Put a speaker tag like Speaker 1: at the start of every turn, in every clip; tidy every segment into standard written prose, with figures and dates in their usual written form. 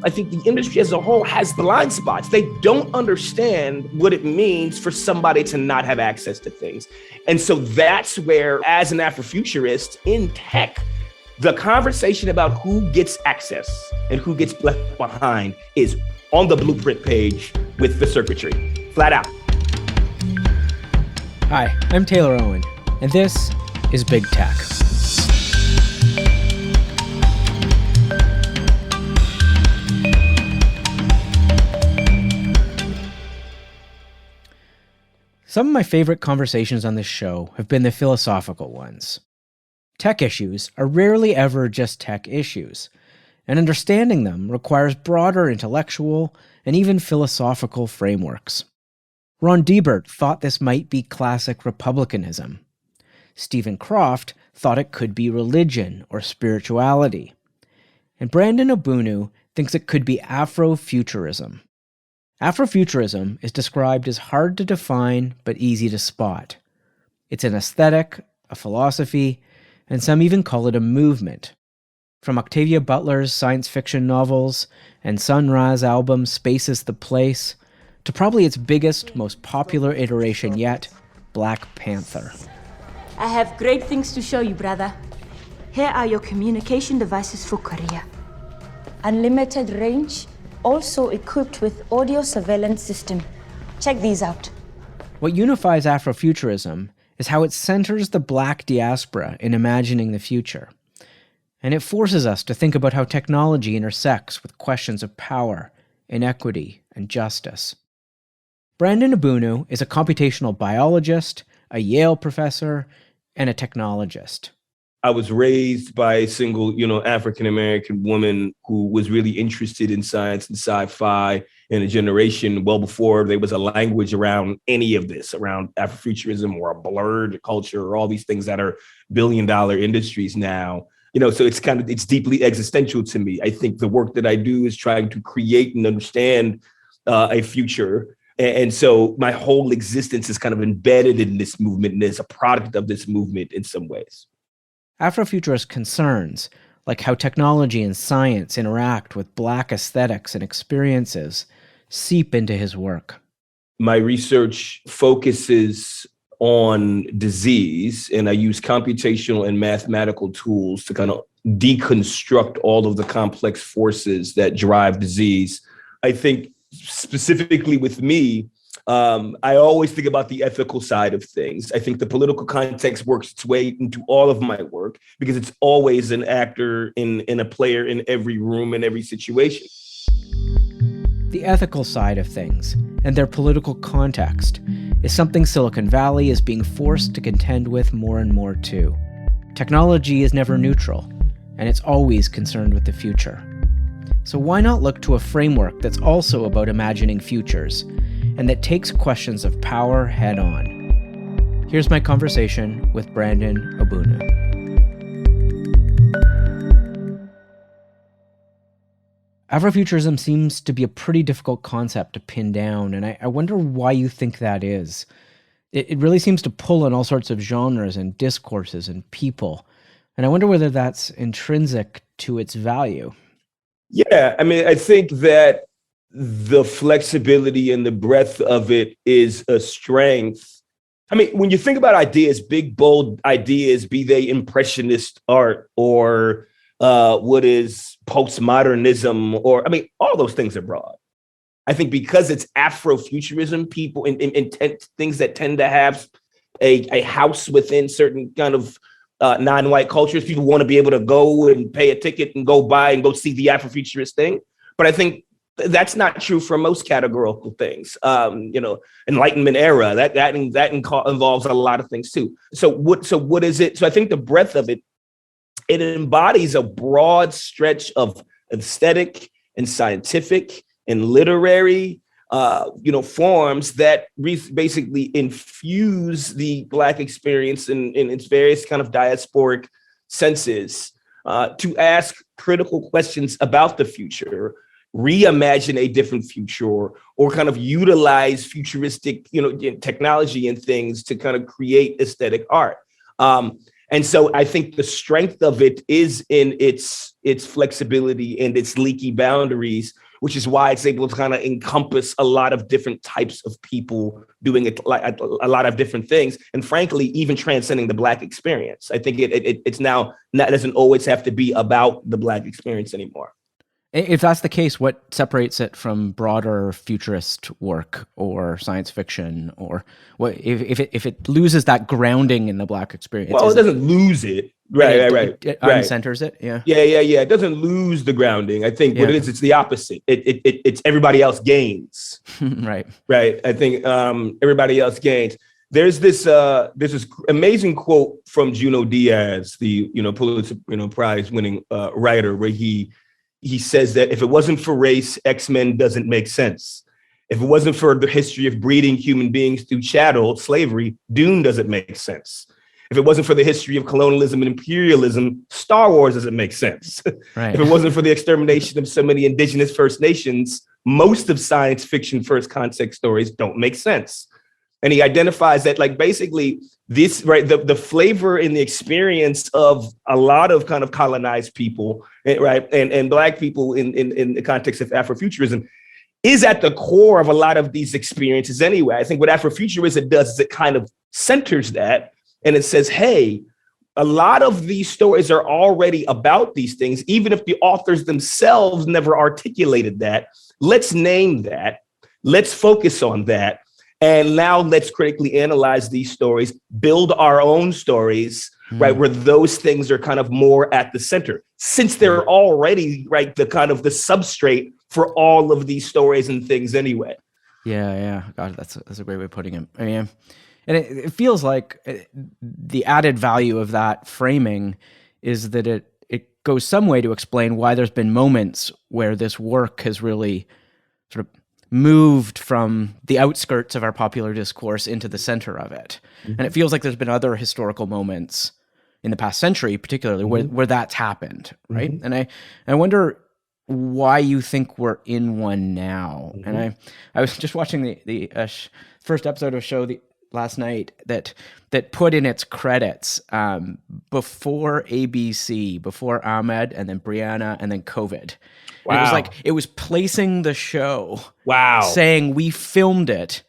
Speaker 1: I think the industry as a whole has blind spots. They don't understand what it means for somebody to not have access to things. And so that's where, as an Afrofuturist in tech, the conversation about who gets access and who gets left behind is on the blueprint page with the circuitry, flat out.
Speaker 2: Hi, I'm Taylor Owen, and this is Big Tech. Some of my favorite conversations on this show have been the philosophical ones. Tech issues are rarely ever just tech issues, and understanding them requires broader intellectual and even philosophical frameworks. Ron Deibert thought this might be classic republicanism. Stephen Croft thought it could be religion or spirituality. And Brandon Ogbunu thinks it could be Afrofuturism. Afrofuturism is described as hard to define but easy to spot. It's an aesthetic, a philosophy, and some even call it a movement. From Octavia Butler's science fiction novels and Sun Ra's album Space is the Place, to probably its biggest, most popular iteration yet, Black Panther.
Speaker 3: I have great things to show you, brother. Here are your communication devices for Korea. Unlimited range, also equipped with audio surveillance system. Check these out.
Speaker 2: What unifies Afrofuturism is how it centers the Black diaspora in imagining the future. And it forces us to think about how technology intersects with questions of power, inequity, and justice. Brandon Ogbunu is a computational biologist, a Yale professor, and a technologist.
Speaker 1: I was raised by a single, African-American woman who was really interested in science and sci-fi in a generation well before there was a language around any of this, around Afrofuturism or a blurred culture or all these things that are billion-dollar industries now. So it's deeply existential to me. I think the work that I do is trying to create and understand a future. And so my whole existence is kind of embedded in this movement and is a product of this movement in some ways.
Speaker 2: Afrofuturist concerns, like how technology and science interact with Black aesthetics and experiences, seep into his work.
Speaker 1: My research focuses on disease, and I use computational and mathematical tools to kind of deconstruct all of the complex forces that drive disease. I think specifically with me, I always think about the ethical side of things. I think the political context works its way into all of my work because it's always an actor in a player in every room, in every situation.
Speaker 2: The ethical side of things and their political context is something Silicon Valley is being forced to contend with more and more too. Technology is never neutral, and it's always concerned with the future. So why not look to a framework that's also about imagining futures and that takes questions of power head on? Here's my conversation with Brandon Ogbunu. Afrofuturism seems to be a pretty difficult concept to pin down, and I wonder why you think that is. It really seems to pull on all sorts of genres and discourses and people, and I wonder whether that's intrinsic to its value.
Speaker 1: Yeah, I think that the flexibility and the breadth of it is a strength. When you think about ideas, big, bold ideas, be they impressionist art or what is postmodernism, or all those things are broad. I think because it's Afrofuturism, people in things that tend to have a house within certain kind of non-white cultures, people want to be able to go and pay a ticket and go buy and go see the Afrofuturist thing. But I think that's not true for most categorical things. Enlightenment era, that involves a lot of things too. So what is it? So I think the breadth of it embodies a broad stretch of aesthetic and scientific and literary forms that basically infuse the Black experience in its various kind of diasporic senses to ask critical questions about the future, reimagine a different future, or kind of utilize futuristic, technology and things to kind of create aesthetic art. And so I think the strength of it is in its flexibility and its leaky boundaries, which is why it's able to kind of encompass a lot of different types of people doing it, like a lot of different things. And frankly, even transcending the Black experience. I think it's now not, it doesn't always have to be about the Black experience anymore.
Speaker 2: If that's the case, what separates it from broader futurist work or science fiction, or what if it loses that grounding in the Black experience?
Speaker 1: Well, it doesn't lose it. Right.
Speaker 2: It uncenters it. Yeah.
Speaker 1: Yeah. It doesn't lose the grounding. I think what it is, it's the opposite. It's everybody else gains.
Speaker 2: Right.
Speaker 1: I think everybody else gains. There's this amazing quote from Junot Díaz, the Pulitzer Prize-winning writer, where he says that if it wasn't for race, X-Men doesn't make sense. If it wasn't for the history of breeding human beings through chattel, slavery, Dune doesn't make sense. If it wasn't for the history of colonialism and imperialism, Star Wars doesn't make sense.
Speaker 2: Right.
Speaker 1: If it wasn't for the extermination of so many Indigenous First Nations, most of science fiction first context stories don't make sense. And he identifies that, like, basically this, right, the flavor and the experience of a lot of kind of colonized people, right, and Black people in the context of Afrofuturism is at the core of a lot of these experiences anyway. I think what Afrofuturism does is it kind of centers that, and it says, hey, a lot of these stories are already about these things, even if the authors themselves never articulated that. Let's name that. Let's focus on that. And now let's critically analyze these stories, build our own stories, right, where those things are kind of more at the center, since they're already, right, the kind of the substrate for all of these stories and things anyway.
Speaker 2: Yeah. God, that's a great way of putting it. I mean, and it feels like the added value of that framing is that it goes some way to explain why there's been moments where this work has really sort of moved from the outskirts of our popular discourse into the center of it. Mm-hmm. And it feels like there's been other historical moments in the past century, particularly, where that's happened, right? Mm-hmm. And I wonder why you think we're in one now. Mm-hmm. And I was just watching the first episode of a show last night that put in its credits before ABC, before Ahmed, and then Brianna, and then COVID. Wow. It was placing the show. Wow. Saying we filmed it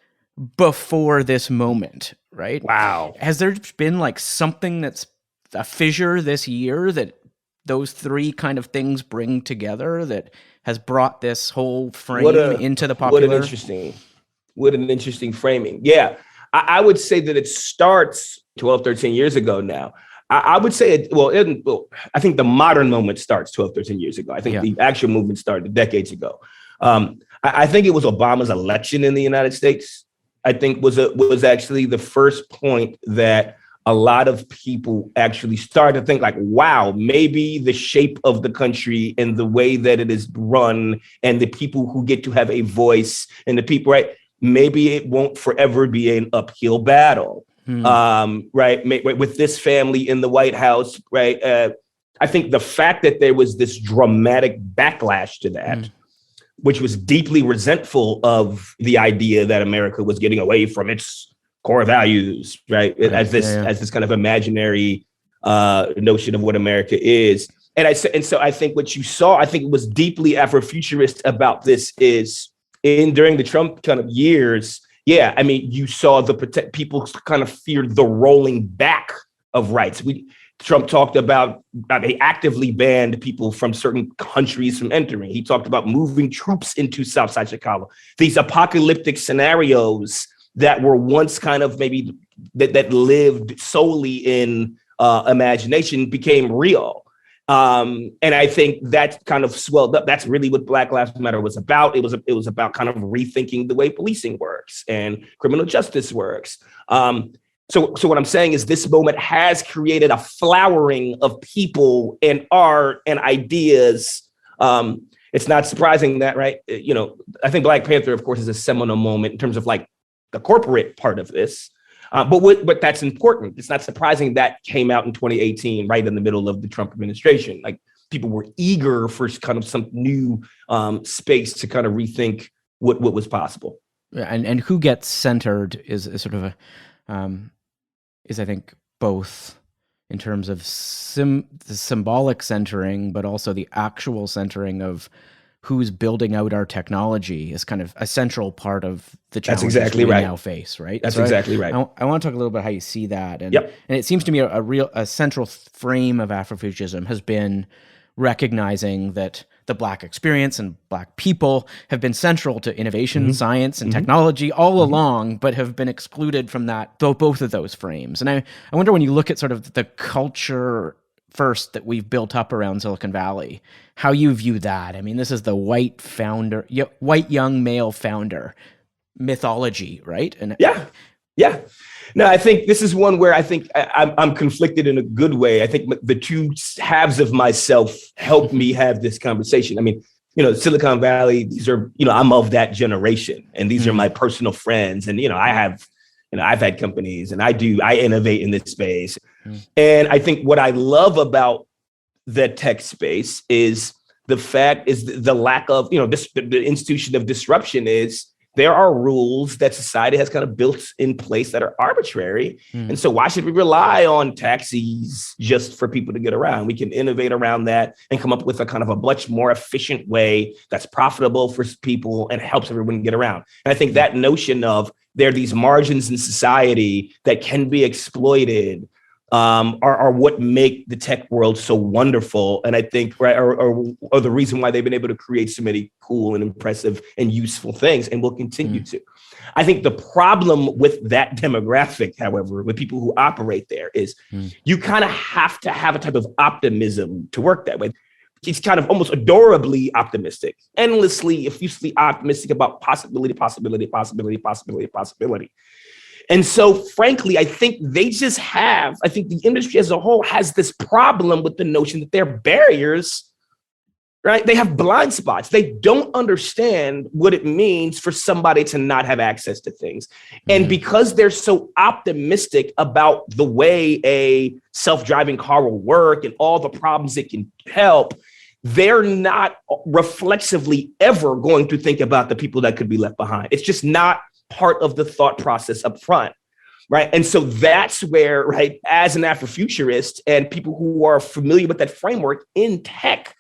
Speaker 2: before this moment, right?
Speaker 1: Wow.
Speaker 2: Has there been like something that's a fissure this year that those three kind of things bring together that has brought this whole frame into the popular?
Speaker 1: What an interesting framing. Yeah. I would say that it starts 12, 13 years ago now. I would say I think the modern moment starts 12, 13 years ago. I think the actual movement started decades ago. I think it was Obama's election in the United States, I think was actually the first point that a lot of people actually started to think like, wow, maybe the shape of the country and the way that it is run and the people who get to have a voice and the people, right, maybe it won't forever be an uphill battle. Right, with this family in the White House, right? I think the fact that there was this dramatic backlash to that, which was deeply resentful of the idea that America was getting away from its core values, right? As this kind of imaginary notion of what America is. And so I think what you saw, I think it was deeply Afrofuturist about this is during the Trump kind of years. Yeah, I mean, you saw people kind of feared the rolling back of rights. Trump talked about they actively banned people from certain countries from entering. He talked about moving troops into Southside Chicago. These apocalyptic scenarios that were once kind of maybe that lived solely in imagination became real. And I think that kind of swelled up. That's really what Black Lives Matter was about. It was about kind of rethinking the way policing works and criminal justice works. So what I'm saying is this moment has created a flowering of people and art and ideas. It's not surprising that, right? I think Black Panther, of course, is a seminal moment in terms of like the corporate part of this. But that's important. It's not surprising that came out in 2018, right in the middle of the Trump administration. Like people were eager for kind of some new space to kind of rethink what was possible.
Speaker 2: Yeah, and who gets centered is sort of is I think both in terms of the symbolic centering, but also the actual centering of who's building out our technology is kind of a central part of the challenges we now face, right?
Speaker 1: That's exactly right.
Speaker 2: I want to talk a little bit how you see that. And,
Speaker 1: Yep.
Speaker 2: and it seems to me a central frame of Afrofuturism has been recognizing that the Black experience and Black people have been central to innovation, science, and technology all along, but have been excluded from that, both of those frames. And I wonder, when you look at sort of the culture first that we've built up around Silicon Valley, how you view that. I mean, this is the white young male founder mythology, right? And
Speaker 1: yeah. No, I think this is one where I think I'm conflicted in a good way. I think the two halves of myself help me have this conversation. I mean, Silicon Valley, these are, I'm of that generation, and these are my personal friends. And, I've had companies, and I innovate in this space. And I think what I love about the tech space is the lack of, the institution of disruption is there are rules that society has kind of built in place that are arbitrary. And so why should we rely on taxis just for people to get around? We can innovate around that and come up with a kind of a much more efficient way that's profitable for people and helps everyone get around. And I think that notion of there are these margins in society that can be exploited are what make the tech world so wonderful. And I think, right, or the reason why they've been able to create so many cool and impressive and useful things, and will continue to. I think the problem with that demographic, however, with people who operate there is you kind of have to have a type of optimism to work that way. It's kind of almost adorably optimistic, endlessly, effusively optimistic about possibility. And so, frankly, I think the industry as a whole has this problem with the notion that their barriers, right? They have blind spots. They don't understand what it means for somebody to not have access to things. And because they're so optimistic about the way a self-driving car will work and all the problems it can help, they're not reflexively ever going to think about the people that could be left behind. It's just not part of the thought process up front, right? And so that's where, right, as an Afrofuturist and people who are familiar with that framework in tech,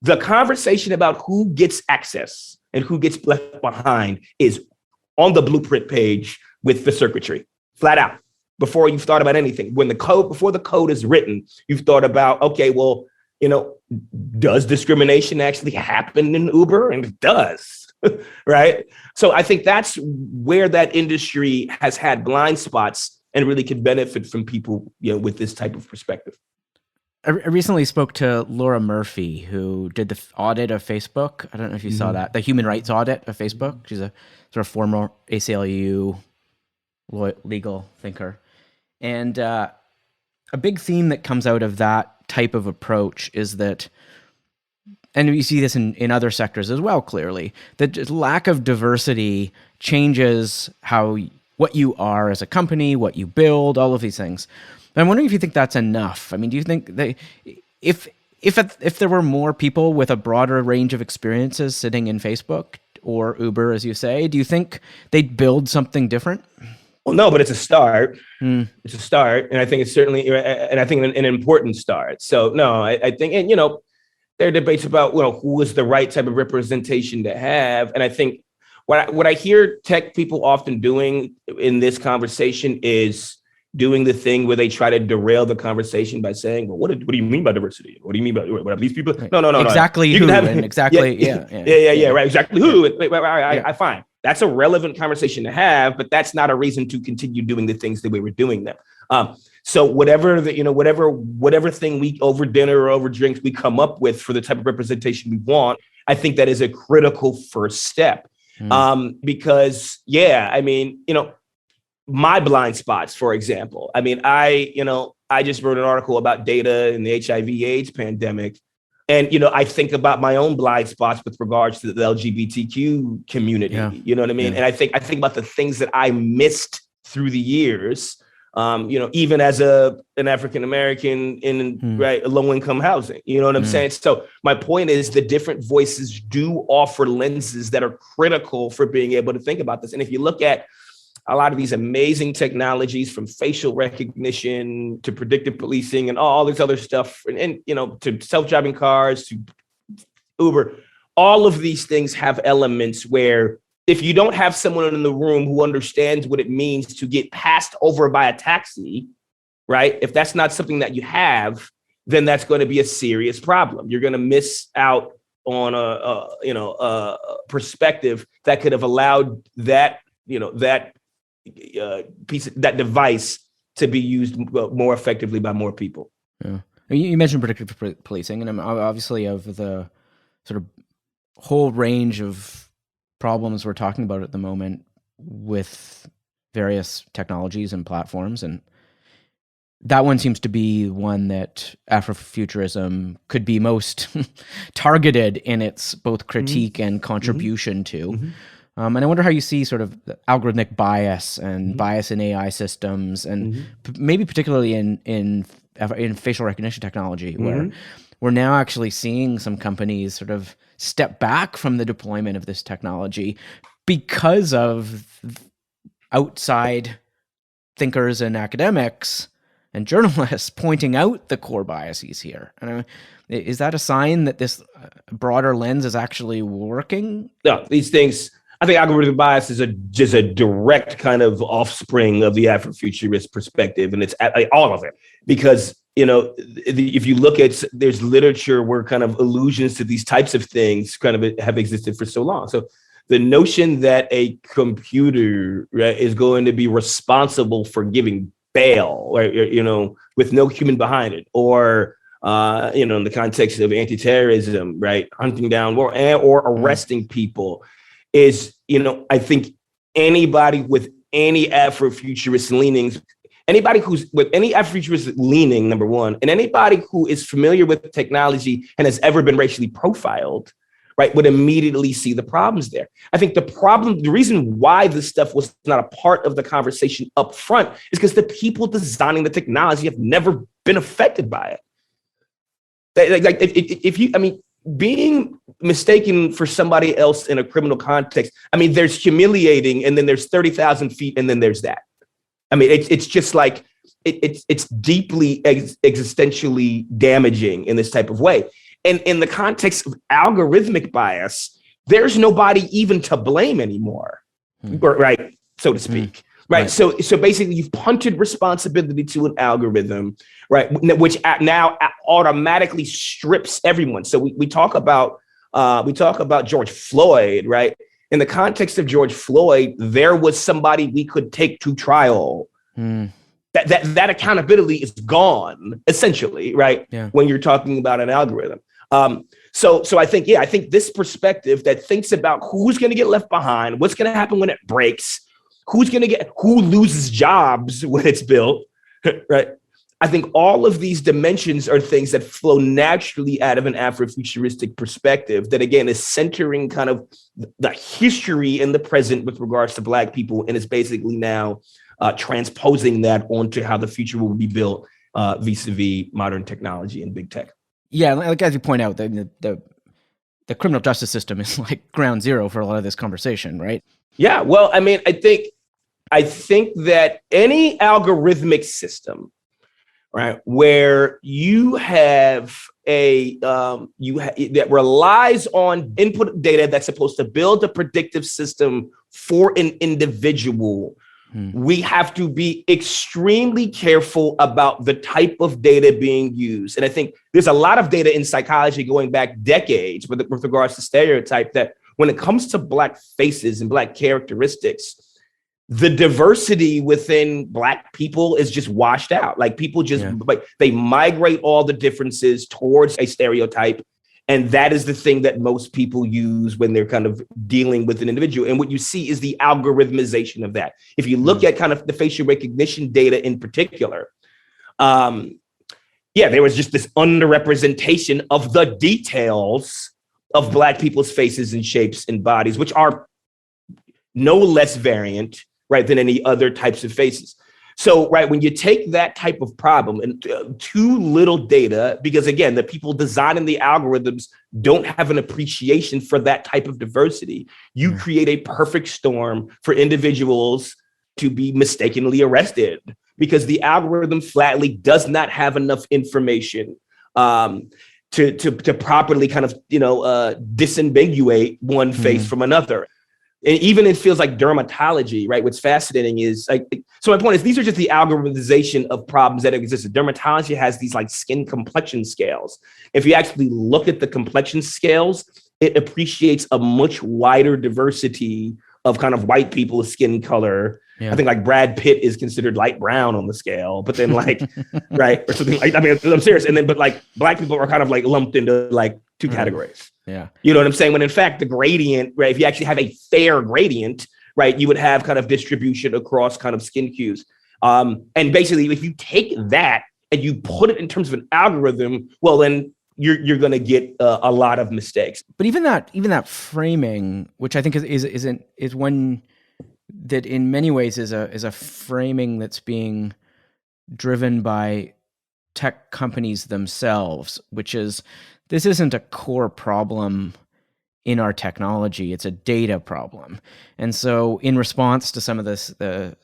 Speaker 1: the conversation about who gets access and who gets left behind is on the blueprint page with the circuitry, flat out. Before you've thought about anything, before the code is written, you've thought about, okay, well, does discrimination actually happen in Uber? And it does. Right. So I think that's where that industry has had blind spots and really can benefit from people, with this type of perspective.
Speaker 2: I recently spoke to Laura Murphy, who did the audit of Facebook. I don't know if you saw that, the human rights audit of Facebook. She's a sort of former ACLU legal thinker. And a big theme that comes out of that type of approach is that, and you see this in other sectors as well, clearly, that lack of diversity changes what you are as a company, what you build, all of these things. But I'm wondering if you think that's enough. I mean, do you think that if there were more people with a broader range of experiences sitting in Facebook or Uber, as you say, do you think they'd build something different?
Speaker 1: Well, no, but it's a start. It's a start. And I think it's certainly, and I think an important start. So no, I think, and there are debates about, who is the right type of representation to have. And I think what I hear tech people often doing in this conversation is doing the thing where they try to derail the conversation by saying, well, what do you mean by diversity? What do you mean by what are these people? No.
Speaker 2: Exactly who and exactly,
Speaker 1: right. Exactly who. I find that's a relevant conversation to have, but that's not a reason to continue doing the things the way we're doing them. So whatever thing we over dinner or over drinks we come up with for the type of representation we want, I think that is a critical first step. Because my blind spots, for example, I mean, I just wrote an article about data in the HIV/AIDS pandemic. And, I think about my own blind spots with regards to the LGBTQ community, you know what I mean? And I think about the things that I missed through the years, even as an African-American in low-income housing, you know what I'm saying? So my point is the different voices do offer lenses that are critical for being able to think about this. And if you look at a lot of these amazing technologies, from facial recognition to predictive policing and all this other stuff, and you know, to self-driving cars, to Uber, all of these things have elements where if you don't have someone in the room who understands what it means to get passed over by a taxi, right? If that's not something that you have, then that's going to be a serious problem. You're going to miss out on a perspective that could have allowed that, that device to be used more effectively by more people.
Speaker 2: Yeah. You mentioned predictive policing, and I'm obviously of the sort of whole range of problems we're talking about at the moment with various technologies and platforms, and that one seems to be one that Afrofuturism could be most targeted in its both critique and contribution to. And I wonder how you see sort of algorithmic bias and bias in AI systems, and maybe particularly in facial recognition technology, where we're now actually seeing some companies sort of step back from the deployment of this technology because of outside thinkers and academics and journalists pointing out the core biases here. And is that a sign that this broader lens is actually working?
Speaker 1: No, these things, I think algorithmic bias is just a direct kind of offspring of the Afrofuturist perspective, and it's all of it. Because, if you look at, there's literature where kind of allusions to these types of things kind of have existed for so long. So the notion that a computer, right, is going to be responsible for giving bail, or, with no human behind it, or in the context of anti-terrorism, right, hunting down or arresting people, is, I think anybody with any Afrofuturist leanings, anybody who's with any Afrofuturist leaning, number one, and anybody who is familiar with technology and has ever been racially profiled, right, would immediately see the problems there. I think the reason why this stuff was not a part of the conversation up front is because the people designing the technology have never been affected by it. Being mistaken for somebody else in a criminal context, there's humiliating, and then there's 30,000 feet, and then there's that. It's just like, it's deeply existentially damaging in this type of way. And in the context of algorithmic bias, there's nobody even to blame anymore, right? So to speak, right? So basically, you've punted responsibility to an algorithm, right? Which now automatically strips everyone. So we talk about George Floyd, right? In the context of George Floyd, there was somebody we could take to trial. That accountability is gone, essentially, right? Yeah. When you're talking about an algorithm. So I think this perspective that thinks about who's going to get left behind, what's going to happen when it breaks, who loses jobs when it's built, right? I think all of these dimensions are things that flow naturally out of an Afrofuturistic perspective that, again, is centering kind of the history and the present with regards to Black people, and is basically now transposing that onto how the future will be built vis-a-vis modern technology and big tech.
Speaker 2: Yeah, like as you point out, the criminal justice system is like ground zero for a lot of this conversation, right?
Speaker 1: Yeah, well, I think that any algorithmic system, right, where you have that relies on input data that's supposed to build a predictive system for an individual, we have to be extremely careful about the type of data being used. And I think there's a lot of data in psychology going back decades with regards to stereotype, that when it comes to Black faces and Black characteristics, the diversity within Black people is just washed out. Like, people just they migrate all the differences towards a stereotype. And that is the thing that most people use when they're kind of dealing with an individual. And what you see is the algorithmization of that. If you look at kind of the facial recognition data in particular, there was just this underrepresentation of the details of Black people's faces and shapes and bodies, which are no less variant, right, than any other types of faces. So, right, when you take that type of problem and too little data, because again, the people designing the algorithms don't have an appreciation for that type of diversity, you create a perfect storm for individuals to be mistakenly arrested because the algorithm flatly does not have enough information to properly kind of, disambiguate one face from another. And even it feels like dermatology, right? What's fascinating is so my point is these are just the algorithmization of problems that exist. Dermatology has these like skin complexion scales. If you actually look at the complexion scales, it appreciates a much wider diversity of kind of white people's skin color. Yeah. I think like Brad Pitt is considered light brown on the scale, but then like, right, or something like, I mean, I'm serious. And then, but like black people are kind of like lumped into like two categories.
Speaker 2: Yeah.
Speaker 1: You know what I'm saying? When in fact, the gradient, right, if you actually have a fair gradient, right, you would have kind of distribution across kind of skin hues. And basically, if you take that and you put it in terms of an algorithm, well, then you're going to get a lot of mistakes.
Speaker 2: But even that framing, which I think is one that in many ways is a framing that's being driven by tech companies themselves, which is this isn't a core problem in our technology, it's a data problem. And so in response to some of the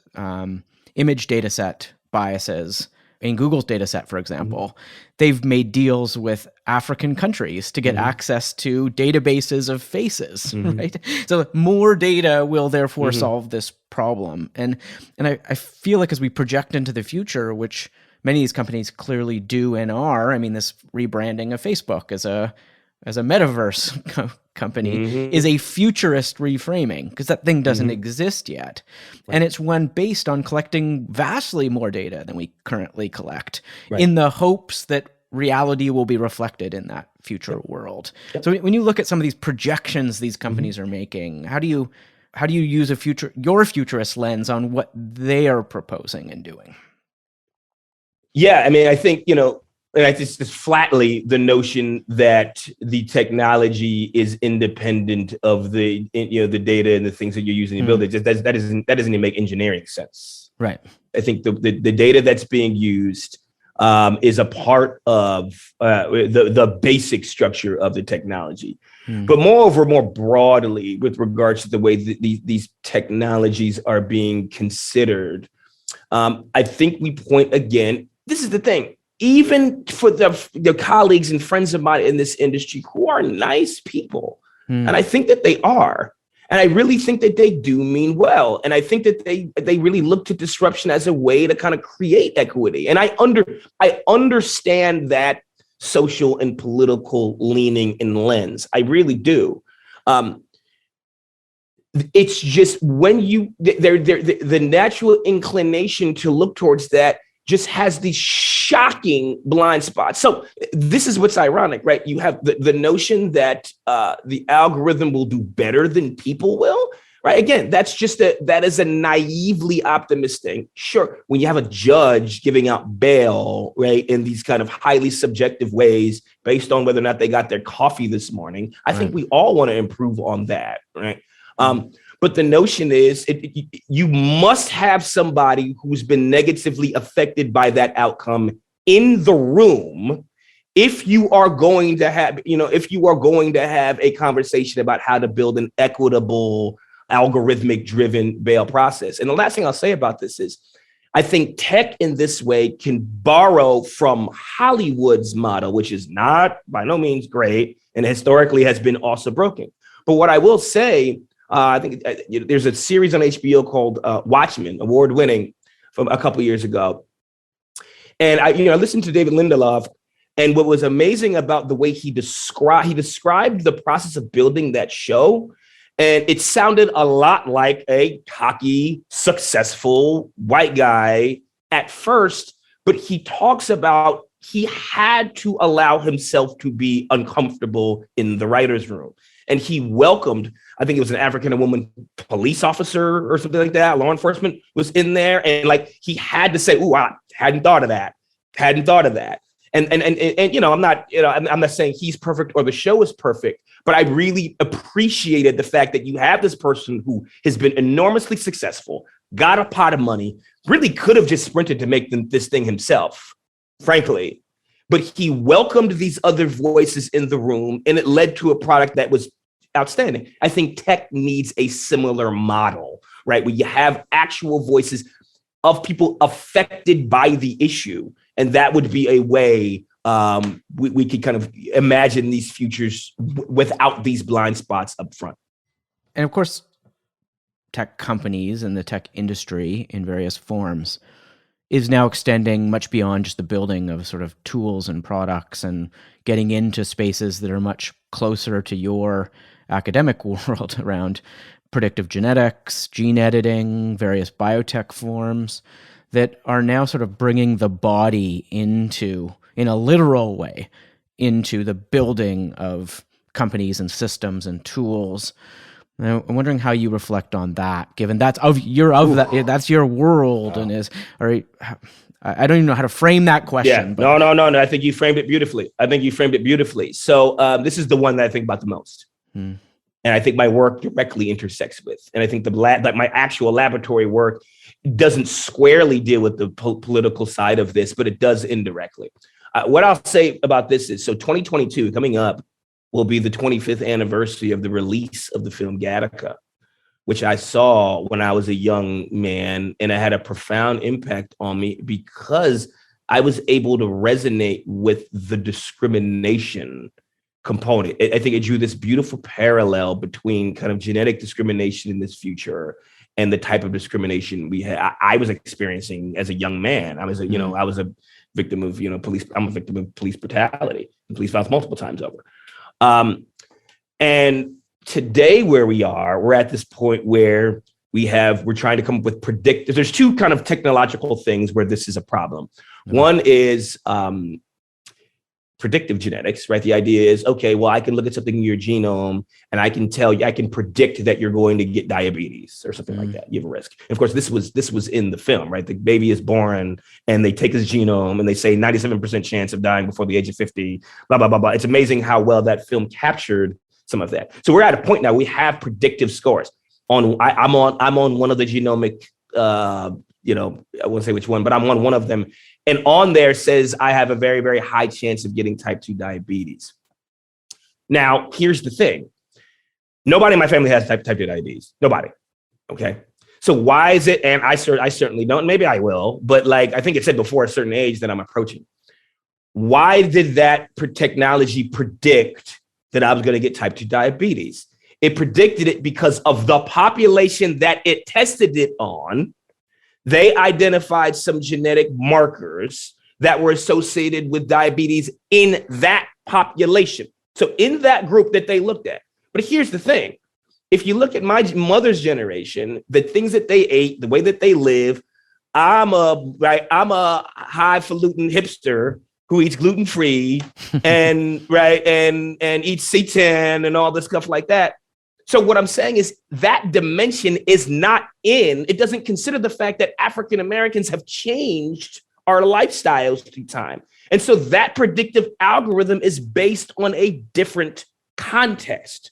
Speaker 2: image data set biases in Google's data set, for example, they've made deals with African countries to get access to databases of faces, right? So more data will therefore solve this problem. And I feel like as we project into the future, which many of these companies clearly do and are, I mean, this rebranding of Facebook as a metaverse company is a futurist reframing because that thing doesn't exist yet. Right. And it's one based on collecting vastly more data than we currently collect in the hopes that reality will be reflected in that future world. Yep. So when you look at some of these projections these companies are making, how do you use your futurist lens on what they are proposing and doing?
Speaker 1: Yeah, I mean, I think, and I just flatly the notion that the technology is independent of the the data and the things that you're using to build it. That doesn't even make engineering sense.
Speaker 2: Right.
Speaker 1: I think the data that's being used is a part of the basic structure of the technology. But moreover, more broadly, with regards to the way that these technologies are being considered, I think we point again. This is the thing. Even for the colleagues and friends of mine in this industry who are nice people, and I think that they are, and I really think that they do mean well, and I think that they really look to disruption as a way to kind of create equity. And I understand that social and political leaning and lens. I really do. It's just when the natural inclination to look towards that just has these shocking blind spots. So this is what's ironic, right? You have the notion that the algorithm will do better than people will, right? Again, that is a naively optimistic. Sure, when you have a judge giving out bail, right, in these kind of highly subjective ways based on whether or not they got their coffee this morning, I think we all want to improve on that, right? But the notion is you must have somebody who's been negatively affected by that outcome in the room if you are going to have, a conversation about how to build an equitable, algorithmic driven bail process. And the last thing I'll say about this is I think tech in this way can borrow from Hollywood's model, which is not by no means great and historically has been also broken. But what I will say, I think there's a series on HBO called Watchmen, award-winning, from a couple years ago. And I listened to David Lindelof, and what was amazing about the way he described the process of building that show, and it sounded a lot like a cocky, successful white guy at first, but he talks about he had to allow himself to be uncomfortable in the writer's room. And he welcomed, I think it was an African woman police officer or something like that. Law enforcement was in there. And like, he had to say, "Ooh, I hadn't thought of that. And I'm not saying he's perfect or the show is perfect, but I really appreciated the fact that you have this person who has been enormously successful, got a pot of money, really could have just sprinted to make this thing himself, frankly. But he welcomed these other voices in the room, and it led to a product that was outstanding. I think tech needs a similar model right? Where you have actual voices of people affected by the issue. And that would be a way we could kind of imagine these futures without these blind spots up front.
Speaker 2: And of course, tech companies and the tech industry in various forms is now extending much beyond just the building of sort of tools and products and getting into spaces that are much closer to your academic world around predictive genetics, gene editing, various biotech forms that are now sort of bringing the body into, in a literal way, into the building of companies and systems and tools. I'm wondering how you reflect on that, given that's that's your world. Wow. And I don't even know how to frame that question.
Speaker 1: Yeah, but no. I think you framed it beautifully. So this is the one that I think about the most. And I think my work directly intersects with, and I think my actual laboratory work doesn't squarely deal with the political side of this, but it does indirectly. What I'll say about this is, so 2022 coming up will be the 25th anniversary of the release of the film Gattaca, which I saw when I was a young man, and it had a profound impact on me because I was able to resonate with the discrimination component. I think it drew this beautiful parallel between kind of genetic discrimination in this future and the type of discrimination I was experiencing as a young man. I was a victim of police. I'm a victim of police brutality and police violence multiple times over. And today where we are, we're at this point where we're trying to come up with predictive. There's two kind of technological things where this is a problem. Mm-hmm. One is predictive genetics, right? The idea is, okay, well, I can look at something in your genome and I can tell you, I can predict that you're going to get diabetes or something like that. You have a risk. And of course, this was in the film, right? The baby is born and they take his genome and they say 97% chance of dying before the age of 50, blah, blah, blah, blah. It's amazing how well that film captured some of that. So we're at a point now, we have predictive scores. I'm on one of the genomic, I won't say which one, but I'm on one of them. And on there says I have a very, very high chance of getting type 2 diabetes. Now, here's the thing. Nobody in my family has type 2 diabetes. Nobody. Okay. So why is it? And I certainly don't. Maybe I will. But I think it said before a certain age that I'm approaching. Why did that technology predict that I was going to get type 2 diabetes? It predicted it because of the population that it tested it on. They identified some genetic markers that were associated with diabetes in that population. So in that group that they looked at. But here's the thing. If you look at my mother's generation, the things that they ate, the way that they live, I'm a highfalutin hipster who eats gluten-free and eats seitan and all this stuff like that. So what I'm saying is that dimension is not it doesn't consider the fact that African Americans have changed our lifestyles through time. And so that predictive algorithm is based on a different context.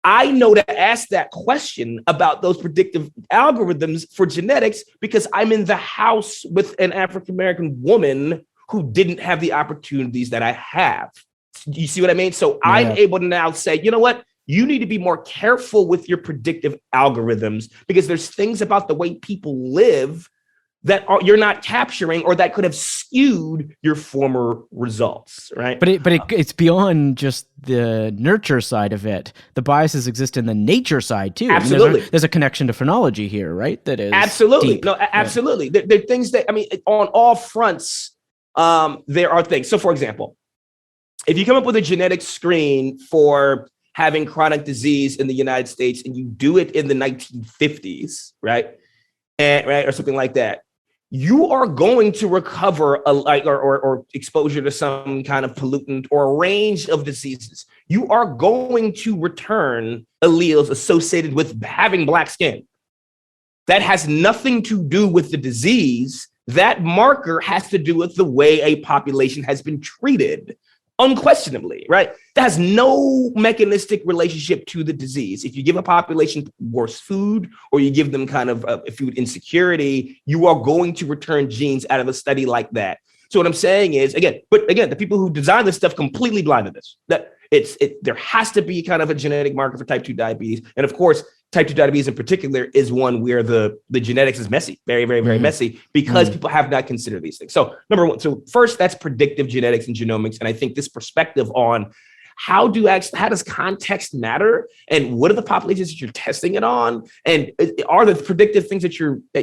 Speaker 1: I know to ask that question about those predictive algorithms for genetics because I'm in the house with an African American woman who didn't have the opportunities that I have. You see what I mean? So yeah. I'm able to now say, you know what? You need to be more careful with your predictive algorithms because there's things about the way people live that you're not capturing or that could have skewed your former results, right?
Speaker 2: But it's beyond just the nurture side of it. The biases exist in the nature side too.
Speaker 1: Absolutely.
Speaker 2: I mean, there's a connection to phrenology here, right? That is
Speaker 1: absolutely
Speaker 2: deep.
Speaker 1: No, absolutely. Yeah. There are things that on all fronts. There are things. So, for example, if you come up with a genetic screen for having chronic disease in the United States and you do it in the 1950s, right, or something like that, you are going to recover or exposure to some kind of pollutant or a range of diseases. You are going to return alleles associated with having Black skin. That has nothing to do with the disease. That marker has to do with the way a population has been treated, unquestionably, right? That has no mechanistic relationship to the disease. If you give a population worse food or you give them kind of food insecurity, you are going to return genes out of a study like that. So what I'm saying is, again, the people who design this stuff completely blinded this. That there has to be kind of a genetic marker for type 2 diabetes. And of course, type 2 diabetes in particular is one where the genetics is messy, very, very, very messy, because people have not considered these things. So number one, so first, that's predictive genetics and genomics. And I think this perspective on how does context matter, and what are the populations that you're testing it on, and are the predictive things that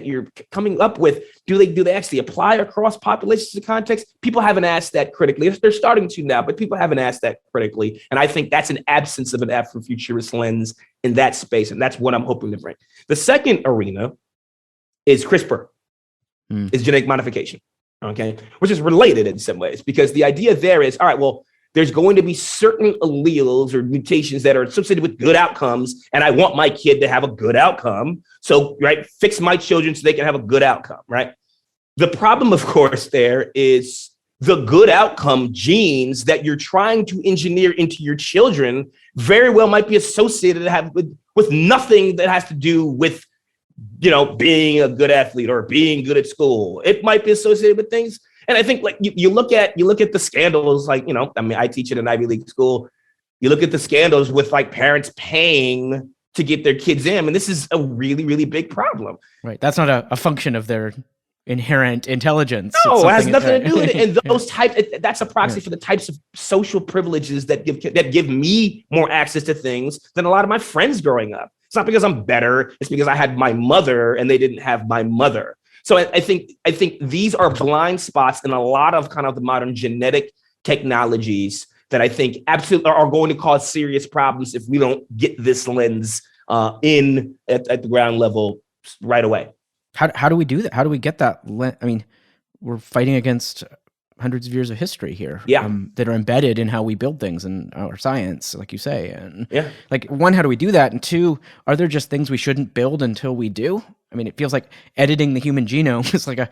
Speaker 1: you're coming up with, do they actually apply across populations of context? People haven't asked that critically. They're starting to now, but people haven't asked that critically. And I think that's an absence of an Afrofuturist lens in that space, and that's what I'm hoping to bring. The second arena is CRISPR, is genetic modification, okay, which is related in some ways, because the idea there is, all right, well, there's going to be certain alleles or mutations that are associated with good outcomes, and I want my kid to have a good outcome. So, right, fix my children so they can have a good outcome, right? The problem, of course, there is the good outcome genes that you're trying to engineer into your children very well might be associated with nothing that has to do with, being a good athlete or being good at school. It might be associated with things. And I think, like, you look at the scandals, like, I teach at an Ivy League school. You look at the scandals with, like, parents paying to get their kids in, and this is a really, really big problem.
Speaker 2: Right. That's not a function of their inherent intelligence.
Speaker 1: No, it has nothing to do with it. And those that's a proxy for the types of social privileges that give me more access to things than a lot of my friends growing up. It's not because I'm better. It's because I had my mother and they didn't have my mother. So I think these are blind spots in a lot of kind of the modern genetic technologies that I think absolutely are going to cause serious problems if we don't get this lens in at the ground level right away.
Speaker 2: How do we do that? How do we get that? I mean, we're fighting against hundreds of years of history here, that are embedded in how we build things and our science, like you say. And like, one, how do we do that? And two, are there just things we shouldn't build until we do? I mean, it feels like editing the human genome is like a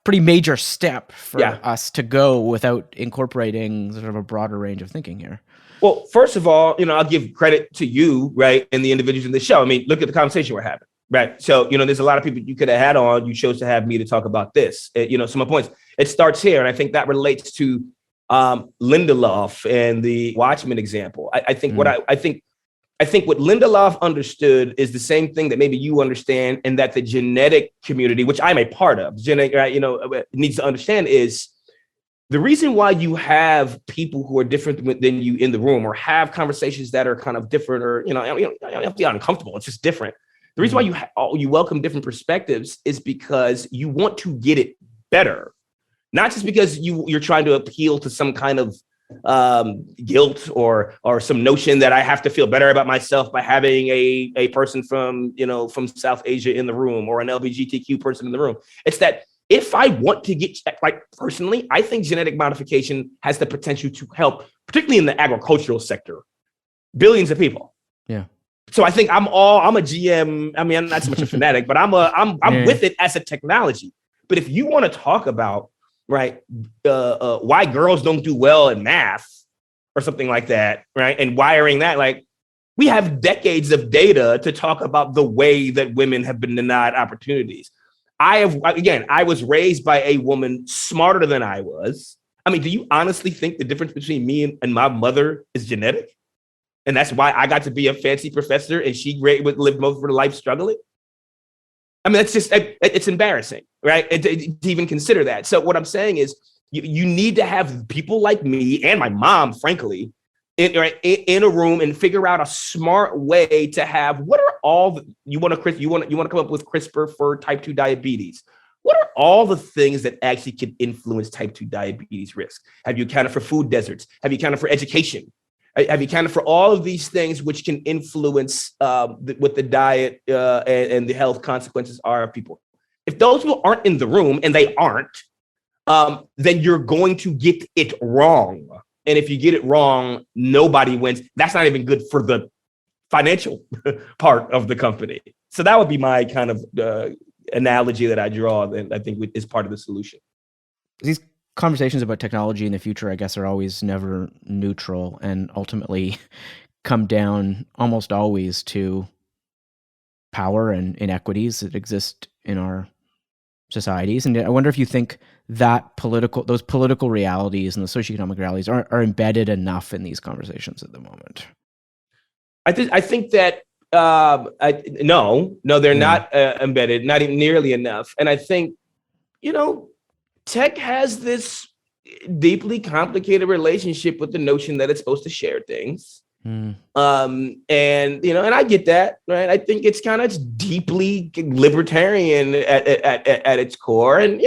Speaker 2: pretty major step for us to go without incorporating sort of a broader range of thinking here.
Speaker 1: Well, first of all, I'll give credit to you, right, and the individuals in the show. I mean, look at the conversation we're having, right? So, there's a lot of people you could have had on. You chose to have me to talk about this. So my points, it starts here, and I think that relates to Lindelof and the Watchmen example. I think what Lindelof understood is the same thing that maybe you understand, and that the genetic community, which I'm a part of, needs to understand is the reason why you have people who are different than you in the room, or have conversations that are kind of different, or you have to be uncomfortable. It's just different. The reason why you welcome different perspectives is because you want to get it better, not just because you're trying to appeal to some kind of guilt or some notion that I have to feel better about myself by having a person from South Asia in the room, or an LGBTQ person in the room. It's that if I want to get, like, personally, I think genetic modification has the potential to help, particularly in the agricultural sector, billions of people.
Speaker 2: Yeah.
Speaker 1: So I think I'm a GM. I mean, I'm not so much a fanatic, but I'm with it as a technology. But if you want to talk about, right, why girls don't do well in math or something like that, right, and wiring that, like, we have decades of data to talk about the way that women have been denied opportunities. I was raised by a woman smarter than I was. I mean, do you honestly think the difference between me and my mother is genetic? And that's why I got to be a fancy professor and she lived most of her life struggling? I mean, it's embarrassing, right? To even consider that. So what I'm saying is you need to have people like me and my mom, frankly, in a room and figure out a smart way to have, what are all you want to come up with CRISPR for type 2 diabetes. What are all the things that actually can influence type 2 diabetes risk? Have you accounted for food deserts? Have you accounted for education? Have you accounted for all of these things which can influence what the diet and the health consequences are of people? If those people aren't in the room, and they aren't, then you're going to get it wrong. And if you get it wrong, nobody wins. That's not even good for the financial part of the company. So that would be my kind of analogy that I draw, and I think is part of the solution.
Speaker 2: These conversations about technology in the future, I guess, are always never neutral, and ultimately come down almost always to power and inequities that exist in our societies. And I wonder if you think that those political realities and the socioeconomic realities are embedded enough in these conversations at the moment.
Speaker 1: I think that No, they're not embedded, not even nearly enough. And I think, tech has this deeply complicated relationship with the notion that it's supposed to share things. And I get that, right? I think it's kind of deeply libertarian at its core. And,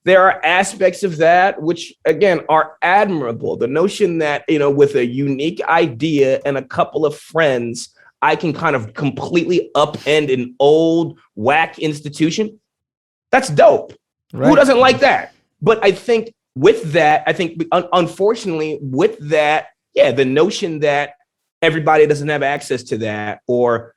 Speaker 1: there are aspects of that which, again, are admirable. The notion that, with a unique idea and a couple of friends, I can kind of completely upend an old whack institution. That's dope. Right. Who doesn't like that? But I think with that, unfortunately, with that, the notion that everybody doesn't have access to that, or,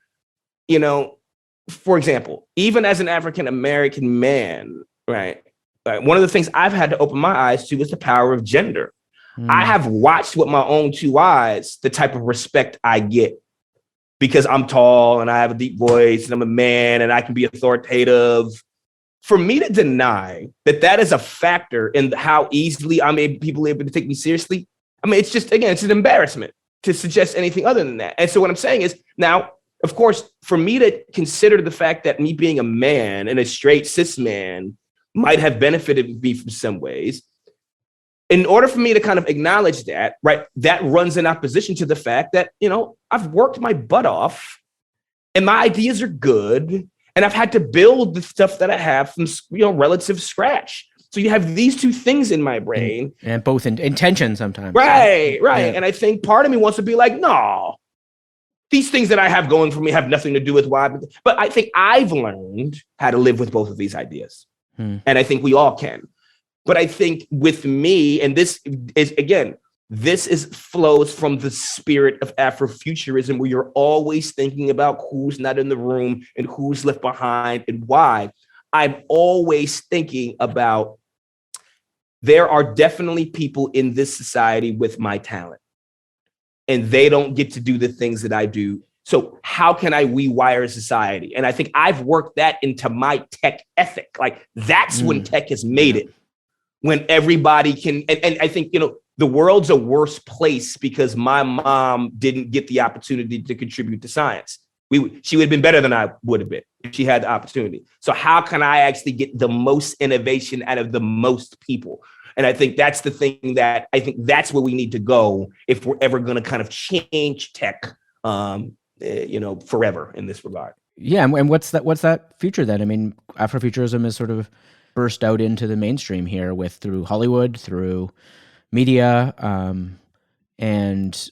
Speaker 1: for example, even as an African-American man, right? One of the things I've had to open my eyes to is the power of gender. I have watched with my own two eyes the type of respect I get because I'm tall and I have a deep voice and I'm a man and I can be authoritative. For me to deny that is a factor in how easily people able to take me seriously, it's just, again, it's an embarrassment to suggest anything other than that. And so what I'm saying is, now, of course, for me to consider the fact that me being a man and a straight cis man might have benefited me from some ways, in order for me to kind of acknowledge that, right, that runs in opposition to the fact that, I've worked my butt off and my ideas are good. And I've had to build the stuff that I have from, relative scratch. So you have these two things in my brain. And both in tension sometimes. Right. Yeah. And I think part of me wants to be like, no, these things that I have going for me have nothing to do with why. But I think I've learned how to live with both of these ideas. And I think we all can. But I think with me, and this flows from the spirit of Afrofuturism, where you're always thinking about who's not in the room and who's left behind and why. I'm always thinking about, there are definitely people in this society with my talent, and they don't get to do the things that I do. So how can I rewire society? And I think I've worked that into my tech ethic. Like, that's when tech has made it, when everybody can, and I think, the world's a worse place because my mom didn't get the opportunity to contribute to science. She would have been better than I would have been if she had the opportunity. So how can I actually get the most innovation out of the most people? And I think that's the thing that I think that's where we need to go if we're ever going to kind of change tech, forever in this regard. Yeah, and what's that future then? I mean, Afrofuturism is sort of burst out into the mainstream here through Hollywood, through media, and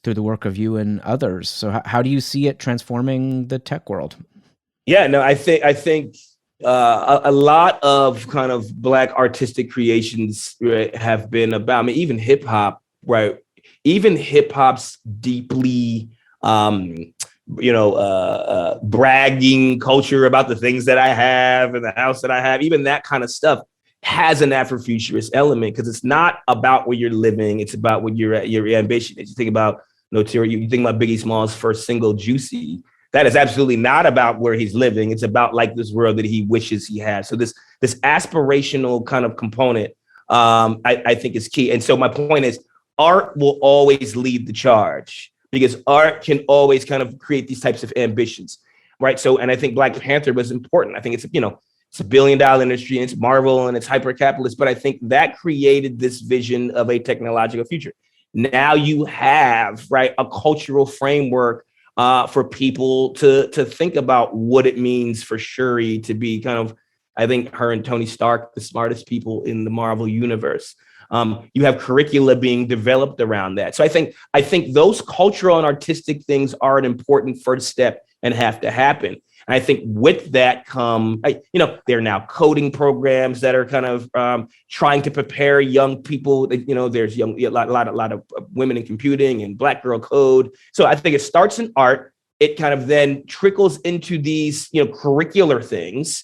Speaker 1: through the work of you and others. So how do you see it transforming the tech world? Yeah, no, I think a lot of kind of Black artistic creations, right, have been about, even hip hop, right? Even hip hop's deeply, bragging culture about the things that I have and the house that I have, even that kind of stuff has an Afrofuturist element, because it's not about where you're living, it's about what your ambition is. You think about you think about Biggie Smalls' first single, Juicy. That is absolutely not about where he's living. It's about like this world that he wishes he had. So this aspirational kind of component, I think is key. And so my point is, art will always lead the charge, because art can always kind of create these types of ambitions, right? So, and I think Black Panther was important. I think it's, it's $1 billion industry, and it's Marvel, and it's hyper-capitalist, but I think that created this vision of a technological future. Now you have, right, a cultural framework for people to think about what it means for Shuri to be kind of, I think her and Tony Stark, the smartest people in the Marvel universe. You have curricula being developed around that. So I think those cultural and artistic things are an important first step and have to happen. And I think with that come, there are now coding programs that are kind of trying to prepare young people. There's a lot of women in computing and Black girl code. So I think it starts in art. It kind of then trickles into these, curricular things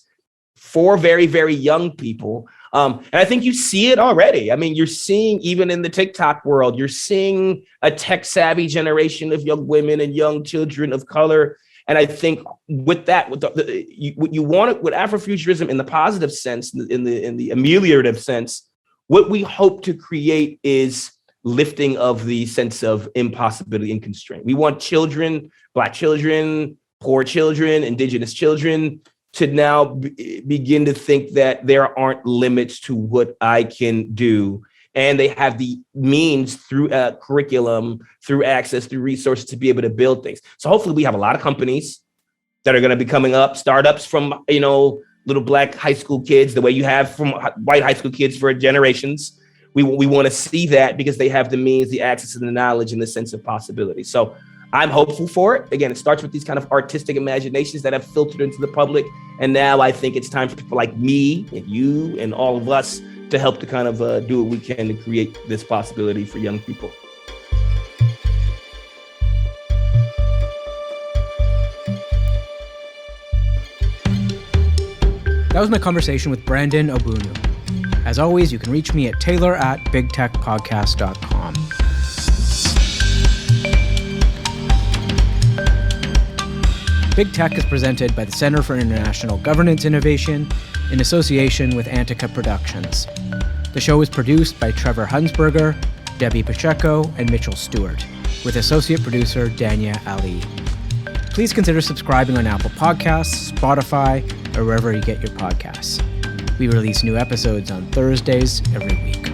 Speaker 1: for very, very young people. And I think you see it already. I mean, you're seeing, even in the TikTok world, you're seeing a tech savvy generation of young women and young children of color. And I think with that, what you want it with Afrofuturism in the positive sense, in the ameliorative sense, what we hope to create is lifting of the sense of impossibility and constraint. We want children, Black children, poor children, indigenous children, to now begin to think that there aren't limits to what I can do. And they have the means through curriculum, through access, through resources to be able to build things. So hopefully we have a lot of companies that are going to be coming up, startups from, little Black high school kids, the way you have from white high school kids for generations. We want to see that because they have the means, the access, and the knowledge, and the sense of possibility. So I'm hopeful for it. Again, it starts with these kind of artistic imaginations that have filtered into the public. And now I think it's time for people like me and you and all of us to help to kind of do what we can to create this possibility for young people.
Speaker 2: That was my conversation with Brandon Ogbunu. As always, you can reach me at taylor@bigtechpodcast.com. Big Tech is presented by the Center for International Governance Innovation in association with Antica Productions. The show is produced by Trevor Hunsberger, Debbie Pacheco, and Mitchell Stewart, with associate producer Dania Ali. Please consider subscribing on Apple Podcasts, Spotify, or wherever you get your podcasts. We release new episodes on Thursdays every week.